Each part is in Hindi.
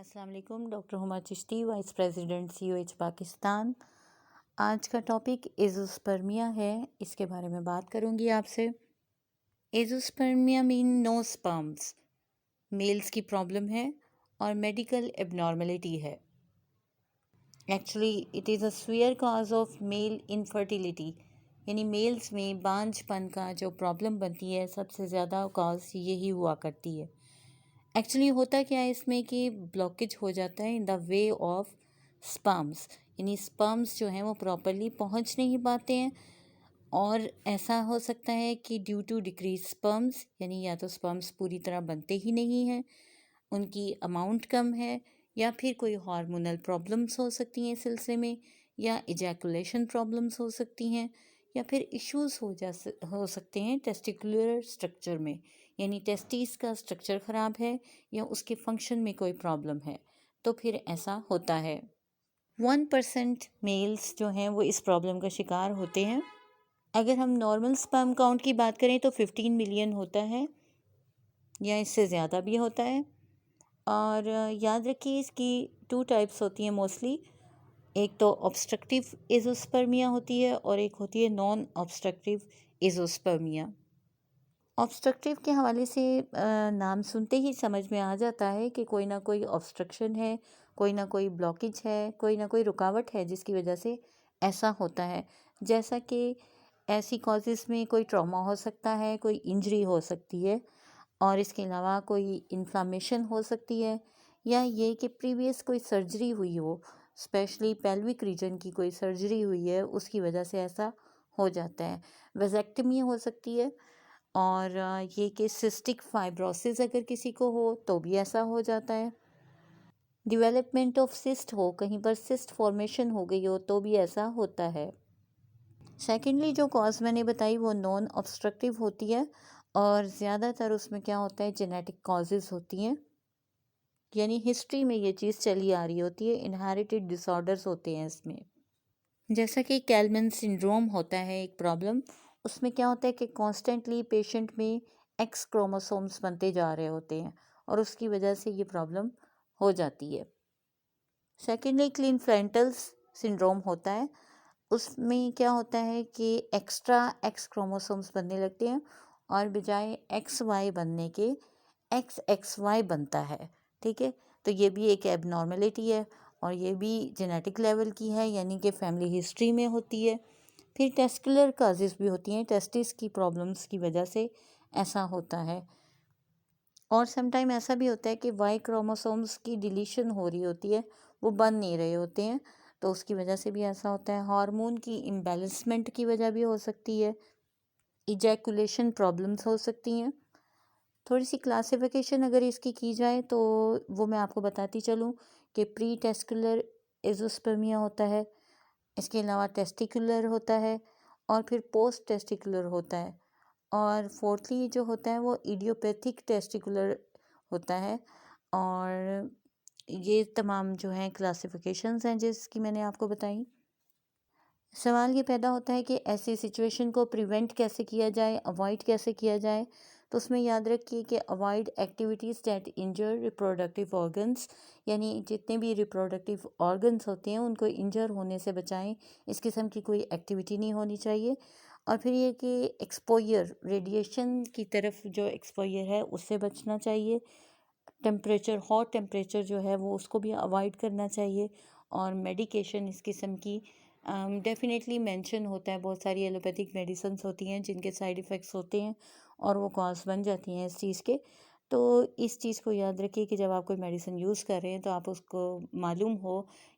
अस्सलाम वालेकुम। Doctor Huma Chishti, vice president COH Pakistan. आज का टॉपिक एज़ोस्पर्मिया है, इसके बारे में बात करूंगी आपसे। Azoospermia mean no sperms, males की प्रॉब्लम है और मेडिकल एबनॉर्मलिटी है। Actually it is a severe cause of male infertility, यानी मेल्स में बांझपन का जो प्रॉब्लम बनती है, सबसे ज़्यादा कॉज यही हुआ करती है। एक्चुअली होता क्या है इसमें कि ब्लॉकेज हो जाता है in the way of sperms, यानी स्पर्म्स जो हैं वो प्रॉपरली पहुंच नहीं पाते हैं। और ऐसा हो सकता है कि ड्यू टू डिक्रीज स्पर्म्स, यानी या तो स्पर्म्स पूरी तरह बनते ही नहीं हैं, उनकी अमाउंट कम है, या फिर कोई हार्मोनल प्रॉब्लम्स हो सकती हैं इस सिलसिले में, या इजैकुलेशन प्रॉब्लम्स हो सकती हैं, या फिर इश्यूज हो सकते हैं टेस्टिकुलर स्ट्रक्चर में, यानी टेस्टिस का स्ट्रक्चर ख़राब है या उसके फंक्शन में कोई प्रॉब्लम है, तो फिर ऐसा होता है। 1% मेल्स जो हैं वो इस प्रॉब्लम का शिकार होते हैं। अगर हम नॉर्मल स्पर्म काउंट की बात करें तो 15 मिलियन होता है या इससे ज़्यादा भी होता है। और याद रखिए इसकी 2 टाइप्स होती हैं मोस्टली। एक तो ऑब्स्ट्रक्टिव एज़ोस्पर्मिया होती है और एक होती है नॉन ऑब्स्ट्रक्टिव एज़ोस्पर्मिया। ऑब्स्ट्रक्टिव के हवाले से नाम सुनते ही समझ में आ जाता है कि कोई ना कोई ऑब्स्ट्रक्शन है, कोई ना कोई ब्लॉकेज है, कोई ना कोई रुकावट है जिसकी वजह से ऐसा होता है। जैसा कि ऐसी कॉजेज़ में कोई ट्रॉमा हो सकता है, कोई इंजरी हो सकती है, और इसके अलावा कोई इन्फ्लामेशन हो सकती है, या ये कि प्रीवियस कोई सर्जरी हुई हो, स्पेशली पेल्विक रीजन की कोई सर्जरी हुई है, उसकी वजह से ऐसा हो जाता है। वेजेक्टमी हो सकती है, और ये कि सिस्टिक फाइब्रोसिस अगर किसी को हो तो भी ऐसा हो जाता है। डेवलपमेंट ऑफ सिस्ट हो, कहीं पर सिस्ट फॉर्मेशन हो गई हो तो भी ऐसा होता है। सेकेंडली जो कॉज मैंने बताई वो नॉन ऑब्स्ट्रक्टिव होती है, और ज़्यादातर उसमें क्या होता है, जेनेटिक कॉजेज़ होती हैं, यानी हिस्ट्री में ये चीज़ चली आ रही होती है, इनहेरिटेड डिसऑर्डर्स होते हैं इसमें। जैसा कि कैल्मन सिंड्रोम होता है एक प्रॉब्लम, उसमें क्या होता है कि कॉन्स्टेंटली पेशेंट में एक्स क्रोमोसोम्स बनते जा रहे होते हैं और उसकी वजह से ये प्रॉब्लम हो जाती है। सेकेंडली क्लिनफेल्टर सिंड्रोम होता है, उसमें क्या होता है कि एक्स्ट्रा एक्स क्रोमोसोम्स बनने लगते हैं और बजाय XY बनने के XXY बनता है। ठीक है, तो ये भी एक एबनॉर्मेलिटी है और ये भी जेनेटिक लेवल की है, यानी कि फैमिली हिस्ट्री में होती है। फिर टेस्कुलर काजेज़ भी होती हैं, टेस्टिस की प्रॉब्लम्स की वजह से ऐसा होता है। और समटाइम ऐसा भी होता है कि वाई क्रोमोसोम्स की डिलीशन हो रही होती है, वो बन नहीं रहे होते हैं, तो उसकी वजह से भी ऐसा होता है। हार्मोन की इम्बैलेंसमेंट की वजह भी हो सकती है, इजैकुलेशन प्रॉब्लम्स हो सकती हैं। थोड़ी सी क्लासिफिकेशन अगर इसकी की जाए तो वो मैं आपको बताती चलूँ कि प्री टेस्कुलर एज़ोस्पर्मिया होता है, इसके अलावा टेस्टिकुलर होता है, और फिर पोस्ट टेस्टिकुलर होता है, और फोर्थली जो होता है वो इडियोपैथिक टेस्टिकुलर होता है। और ये तमाम जो हैं क्लासिफिकेशंस हैं जिसकी मैंने आपको बताई। सवाल ये पैदा होता है कि ऐसी सिचुएशन को प्रिवेंट कैसे किया जाए, अवॉइड कैसे किया जाए। तो उसमें याद रखिए कि avoid activities that injure reproductive organs, यानी जितने भी रिप्रोडक्टिव ऑर्गन्स होते हैं उनको इंजर होने से बचाएं, इस किस्म की कोई एक्टिविटी नहीं होनी चाहिए। और फिर ये कि एक्सपोयर, रेडिएशन की तरफ जो एक्सपोयर है उससे बचना चाहिए। टेम्परेचर, हॉट टेम्परेचर जो है वो उसको भी अवॉइड करना चाहिए। और मेडिकेशन इस किस्म की डेफिनेटली मेंशन होता है, बहुत सारी एलोपैथिक मेडिसिन्स होती हैं जिनके साइड इफ़ेक्ट्स होते हैं और वो कॉज बन जाती हैं इस चीज़ के। तो इस चीज़ को याद रखिए कि जब आप कोई मेडिसिन यूज़ कर रहे हैं तो आप उसको मालूम हो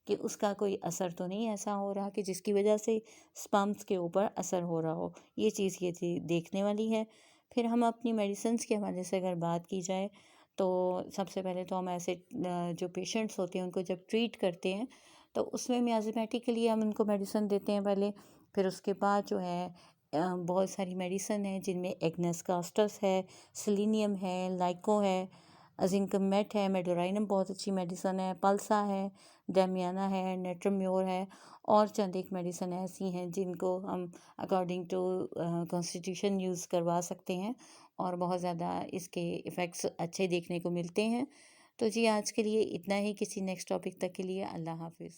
कि उसका कोई असर तो नहीं ऐसा हो रहा कि जिसकी वजह से स्पर्म्स के ऊपर असर हो रहा हो। ये चीज़ देखने वाली है। फिर हम अपनी मेडिसिन्स के हवाले से अगर बात की जाए तो सबसे पहले तो हम ऐसे जो पेशेंट्स होते हैं उनको जब ट्रीट करते हैं तो उसमें मियाज़मेटिक के लिए हम उनको मेडिसिन देते हैं पहले। फिर उसके बाद जो है बहुत सारी मेडिसिन है जिनमें एग्नेस कास्टस है, सेलेनियम है, लाइको है, जिंकमेट है, मेडोराइनम बहुत अच्छी मेडिसिन है, पल्सा है, डेमियाना है, नेट्रोम्योर है, और चंद एक मेडिसिन ऐसी हैं जिनको हम अकॉर्डिंग टू कॉन्स्टिट्यूशन यूज़ करवा सकते हैं और बहुत ज़्यादा इसके इफ़ेक्ट्स अच्छे देखने को मिलते हैं। तो जी आज के लिए इतना ही, किसी नेक्स्ट टॉपिक तक के लिए अल्लाह हाफ़िज़।